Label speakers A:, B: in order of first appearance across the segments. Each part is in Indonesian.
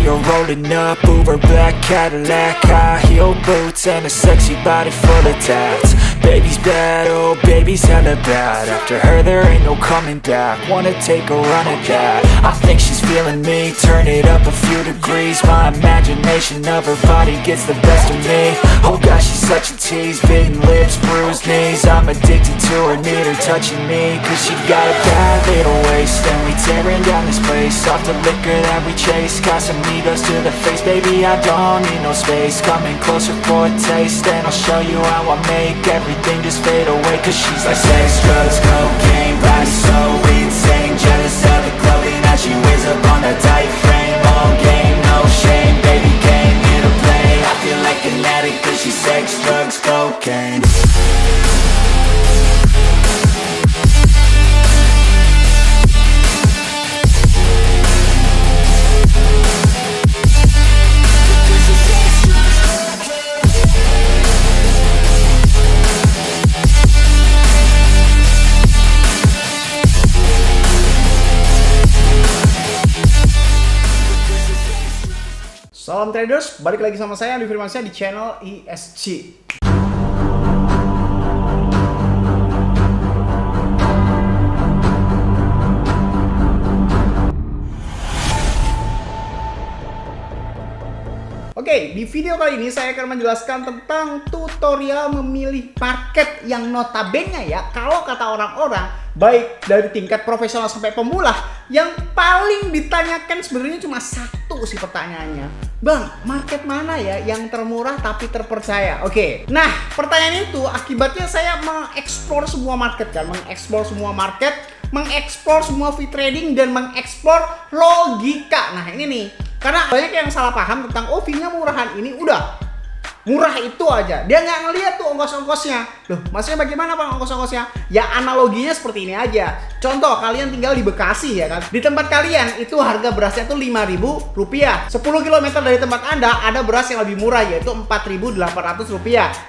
A: her rolling up, Uber black Cadillac, high heel boots and a sexy body full of tats. Baby's bad, oh baby's hella bad. After her there ain't no coming back. Wanna take a run at that? I think she's feeling me. Turn it up a few degrees. My imagination of her body gets the best of me. Oh gosh, she's such a tease. Bitten lips, bruised knees. I'm addicted to her, need her touching me. Cause she got a bad little waist, and we tearing down this place. Off the liquor that we chase. Casamigos to the face, baby I don't need no space. Coming closer for a taste, and I'll show you how I make everything just fade away. Cause she's like sex, drugs, cocaine, body so insane. Jealous of the clothing that she wears up on that tight frame. All game, no shame, baby came here to play. I feel like an addict cause she's sex, drugs, cocaine.
B: Salam traders, balik lagi sama saya Andi Firmansyah di channel ESG. Oke, di video kali ini saya akan menjelaskan tentang tutorial memilih market yang notabene ya, kalau kata orang-orang, baik dari tingkat profesional sampai pemula, yang paling ditanyakan sebenarnya cuma satu sih pertanyaannya. Bang, market mana ya yang termurah tapi terpercaya? Oke, nah pertanyaan itu akibatnya saya mengeksplor semua market kan, mengeksplor semua fee trading dan mengeksplor logika. Nah ini nih, karena banyak yang salah paham tentang fee-nya murahan ini udah murah itu aja. Dia nggak ngeliat tuh ongkos-ongkosnya. Loh, maksudnya bagaimana Bang ongkos-ongkosnya? Ya analoginya seperti ini aja. Contoh, kalian tinggal di Bekasi ya kan. Di tempat kalian itu harga berasnya tuh Rp5.000. 10 km dari tempat Anda ada beras yang lebih murah yaitu Rp4.800.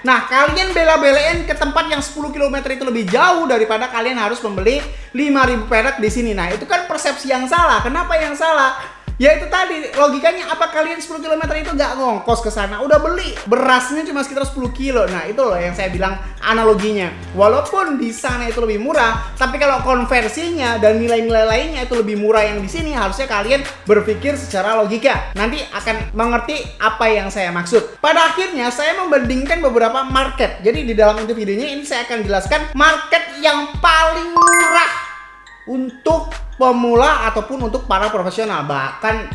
B: Nah, kalian bela-belain ke tempat yang 10 km itu lebih jauh daripada kalian harus membeli 5.000 perak di sini. Nah, itu kan persepsi yang salah. Kenapa yang salah? Ya itu tadi logikanya, apa kalian 10 km itu nggak ngongkos ke sana, udah beli berasnya cuma sekitar 10 kilo. Nah itu loh yang saya bilang analoginya. Walaupun di sana itu lebih murah, tapi kalau konversinya dan nilai-nilai lainnya itu lebih murah yang di sini, harusnya kalian berpikir secara logika. Nanti akan mengerti apa yang saya maksud. Pada akhirnya saya membandingkan beberapa market. Jadi di dalam videonya ini saya akan jelaskan market yang paling murah untuk pemula ataupun untuk para profesional. Bahkan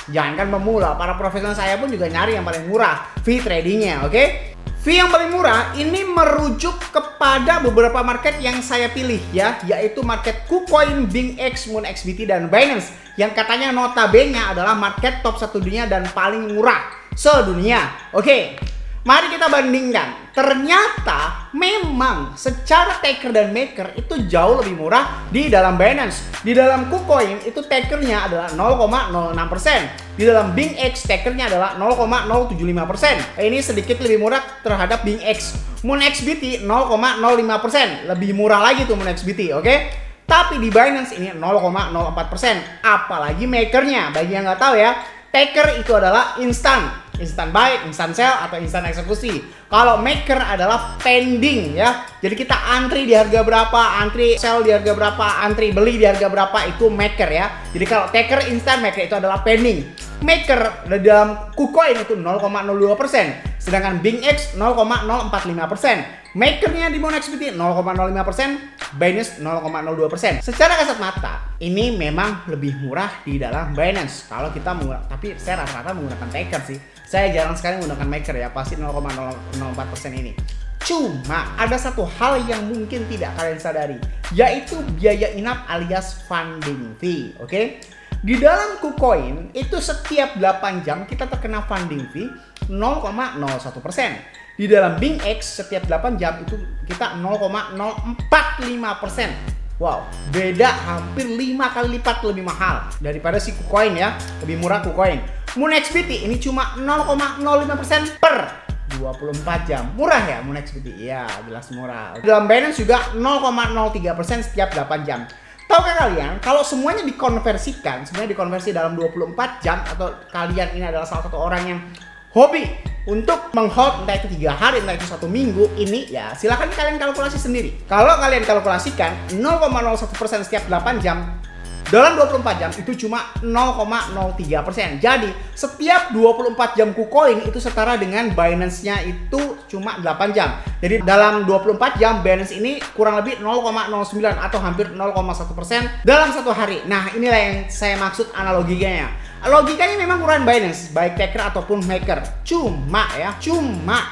B: jangankan pemula, para profesional saya pun juga nyari yang paling murah fee tradingnya. Oke, fee yang paling murah ini merujuk kepada beberapa market yang saya pilih ya, yaitu market KuCoin, BingX, MoonXBT, dan Binance, yang katanya notabene adalah market top 1 dunia dan paling murah sedunia. Oke, mari kita bandingkan. Ternyata memang secara taker dan maker itu jauh lebih murah di dalam Binance. Di dalam KuCoin itu takernya adalah 0,06%. Di dalam BingX takernya adalah 0,075%. Ini sedikit lebih murah terhadap BingX. MoonXBT 0,05%. Lebih murah lagi tuh MoonXBT, oke? Tapi di Binance ini 0,04%. Apalagi makernya, bagi yang nggak tahu ya, taker itu adalah instan buy, instan sell, atau instan eksekusi. Kalau maker adalah pending ya. Jadi kita antri di harga berapa, antri sell di harga berapa, antri beli di harga berapa, itu maker ya. Jadi kalau taker instan, maker itu adalah pending. Maker dalam KuCoin itu 0,02%, sedangkan BingX 0,045%. Makernya di MoonXBT 0,05%, Binance 0,02%. Secara kasat mata, ini memang lebih murah di dalam Binance kalau kita menggunakan, tapi saya rata-rata menggunakan taker sih. Saya jarang sekali menggunakan maker ya, pasti 0,004% ini. Cuma ada satu hal yang mungkin tidak kalian sadari, yaitu biaya inap alias funding fee. Oke? Di dalam KuCoin itu setiap 8 jam kita terkena funding fee 0,01%. Di dalam BingX setiap 8 jam itu kita 0,045%. Wow, beda hampir 5 kali lipat lebih mahal daripada si KuCoin ya. Lebih murah KuCoin. MoonXBT ini cuma 0,05% per 24 jam. Murah ya MoonXBT? Iya, jelas murah. Dalam Binance juga 0,03% setiap 8 jam. Tahukah kalian kalau semuanya dikonversi dalam 24 jam, atau kalian ini adalah salah satu orang yang hobi untuk menghold entah itu 3 hari, entah itu 1 minggu ini, ya silahkan kalian kalkulasi sendiri. Kalau kalian kalkulasikan 0,01% setiap 8 jam dalam 24 jam itu cuma 0,03%. Jadi setiap 24 jam KuCoin itu setara dengan Binance-nya itu cuma 8 jam. Jadi dalam 24 jam Binance ini kurang lebih 0,09 atau hampir 0,1% dalam satu hari. Nah, inilah yang saya maksud analoginya. Logikanya memang murahan Binance, baik taker ataupun maker. Cuma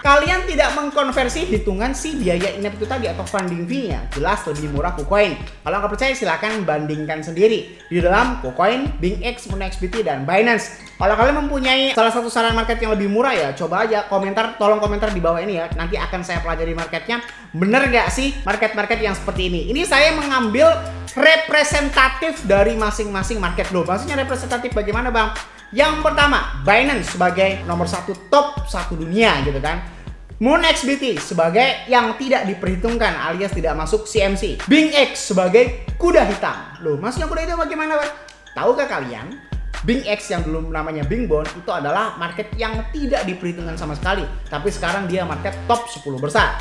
B: kalian tidak mengkonversi hitungan si biaya in-app itu tadi atau funding fee-nya. Jelas lebih murah KuCoin. Kalau nggak percaya silahkan bandingkan sendiri di dalam KuCoin, BingX, MoonXBT, dan Binance. Kalau kalian mempunyai salah satu saran market yang lebih murah, ya coba aja tolong komentar di bawah ini ya. Nanti akan saya pelajari marketnya. Bener nggak sih market-market yang seperti ini? Ini saya mengambil representatif dari masing-masing market. Loh, maksudnya representatif bagaimana, Bang? Yang pertama, Binance sebagai nomor 1 top 1 dunia gitu kan. MoonXBT sebagai yang tidak diperhitungkan alias tidak masuk CMC. BingX sebagai kuda hitam. Loh, maksudnya kuda hitam bagaimana, Bang? Tahukah kalian? BingX yang dulu namanya Bingbone itu adalah market yang tidak diperhitungkan sama sekali, tapi sekarang dia market top 10 besar.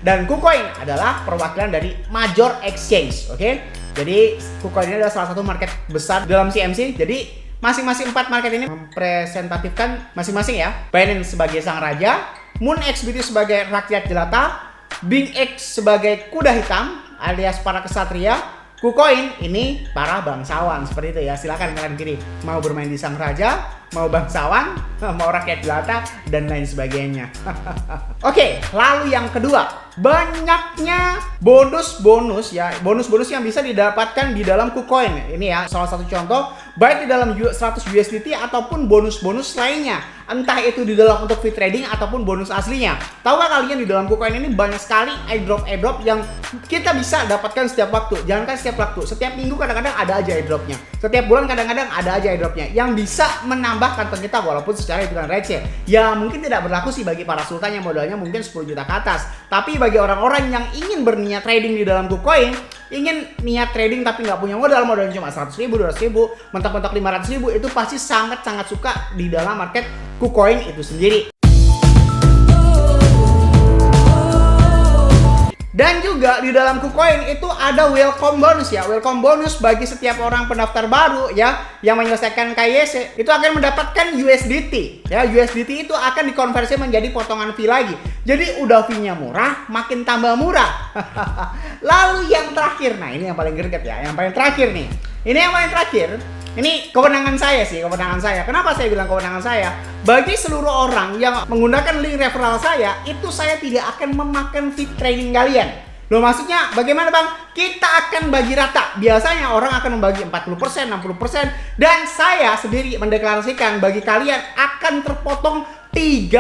B: Dan KuCoin adalah perwakilan dari major exchange, oke? Jadi KuCoin ini adalah salah satu market besar dalam CMC. Jadi masing-masing 4 market ini mempresentatifkan masing-masing ya. Binance sebagai sang raja, MoonXBT sebagai rakyat jelata, BingX sebagai kuda hitam alias para kesatria, KuCoin ini para bangsawan, seperti itu ya. Silakan kalian pilih mau bermain di sang raja, mau bangsawan, mau rakyat jelata, dan lain sebagainya. Oke, lalu yang kedua, banyaknya bonus-bonus ya, bonus-bonus yang bisa didapatkan di dalam KuCoin. Ini ya salah satu contoh, baik di dalam 100 USDT ataupun bonus-bonus lainnya. Entah itu di dalam untuk free trading ataupun bonus aslinya. Tahukah kalian di dalam KuCoin ini banyak sekali airdrop yang kita bisa dapatkan setiap waktu. Jangankan setiap waktu, setiap minggu kadang-kadang ada aja airdropnya. Setiap bulan kadang-kadang ada aja airdropnya yang bisa menambah kantong kita walaupun secara hitungan receh. Ya mungkin tidak berlaku sih bagi para sultan yang modalnya mungkin 10 juta ke atas. Tapi bagi orang-orang yang ingin berniat trading di dalam KuCoin, ingin niat trading tapi nggak punya modalnya cuma 100.000, 200.000, mentok-mentok 500.000, itu pasti sangat-sangat suka di dalam market KuCoin itu sendiri. Dan juga di dalam KuCoin itu ada welcome bonus ya. Welcome bonus bagi setiap orang pendaftar baru ya yang menyelesaikan KYC itu akan mendapatkan USDT. Ya, USDT itu akan dikonversi menjadi potongan fee lagi. Jadi udah fee-nya murah, makin tambah murah. Lalu yang terakhir, nah ini yang paling greget ya, yang paling terakhir nih. Ini yang paling terakhir. Ini kewenangan saya sih, kewenangan saya. Kenapa saya bilang kewenangan saya? Bagi seluruh orang yang menggunakan link referral saya, itu saya tidak akan memakan fee trading kalian. Loh, maksudnya bagaimana, Bang? Kita akan bagi rata. Biasanya orang akan membagi 40%, 60%, dan saya sendiri mendeklarasikan bagi kalian akan terpotong 30%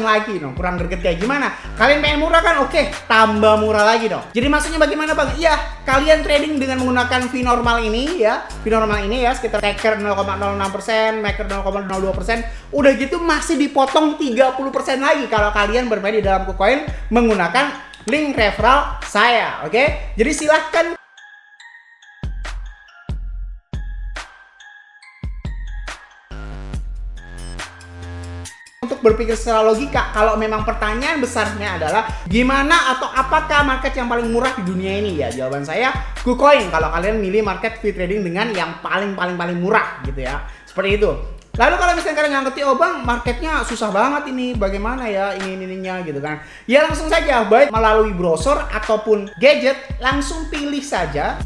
B: lagi dong. Kurang greget kayak gimana? Kalian pengen murah kan? Oke, tambah murah lagi dong. Jadi maksudnya bagaimana, Bang? Iya, kalian trading dengan menggunakan fee normal ini ya. Fee normal ini ya sekitar taker 0,06%, maker 0,02%. Udah gitu masih dipotong 30% lagi kalau kalian bermain di dalam KuCoin menggunakan link referral saya. Oke? Jadi silahkan untuk berpikir secara logika. Kalau memang pertanyaan besarnya adalah gimana atau apakah market yang paling murah di dunia ini, ya jawaban saya KuCoin. Kalau kalian milih market free trading dengan yang paling murah gitu ya, seperti itu. Lalu kalau misalnya kalian nggak ngerti, oh Bang, marketnya susah banget ini, bagaimana ya ininya gitu kan, ya langsung saja baik melalui browser ataupun gadget, langsung pilih saja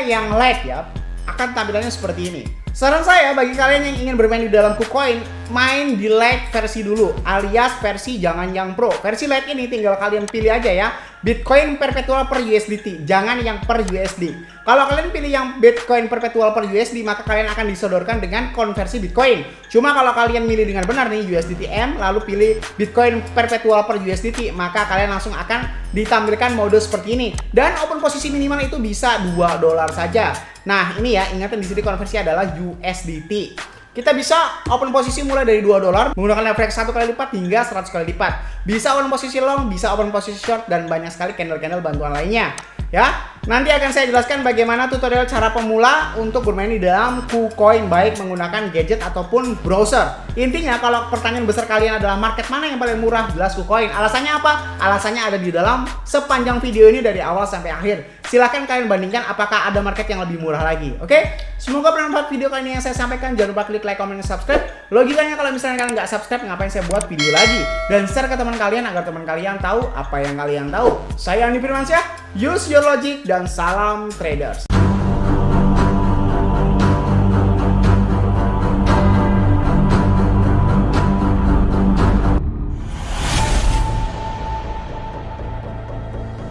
B: yang light ya, akan tampilannya seperti ini. Saran saya bagi kalian yang ingin bermain di dalam KuCoin, main di Lite versi dulu, alias versi jangan yang Pro. Versi Lite ini tinggal kalian pilih aja ya, Bitcoin perpetual per USDT, jangan yang per USD. Kalau kalian pilih yang Bitcoin perpetual per USD, maka kalian akan disodorkan dengan konversi Bitcoin. Cuma kalau kalian milih dengan benar nih USDT-M, lalu pilih Bitcoin perpetual per USDT, maka kalian langsung akan ditampilkan mode seperti ini. Dan open posisi minimal itu bisa $2 saja. Nah ini ya, ingatan di sini konversi adalah USDT. Kita bisa open posisi mulai dari $2 menggunakan leverage 1 kali lipat hingga 100 kali lipat. Bisa open posisi long, bisa open posisi short, dan banyak sekali candle-candle bantuan lainnya. Ya, nanti akan saya jelaskan bagaimana tutorial cara pemula untuk bermain di dalam KuCoin baik menggunakan gadget ataupun browser. Intinya kalau pertanyaan besar kalian adalah market mana yang paling murah, jelas KuCoin. Alasannya apa? Alasannya ada di dalam sepanjang video ini dari awal sampai akhir. Silahkan kalian bandingkan apakah ada market yang lebih murah lagi. Oke? Semoga bermanfaat video kali ini yang saya sampaikan. Jangan lupa klik like, comment, dan subscribe. Logikanya kalau misalnya kalian nggak subscribe, ngapain saya buat video lagi? Dan share ke teman kalian agar teman kalian tahu apa yang kalian tahu. Saya Andi Firmansyah, use your logic, dan salam traders.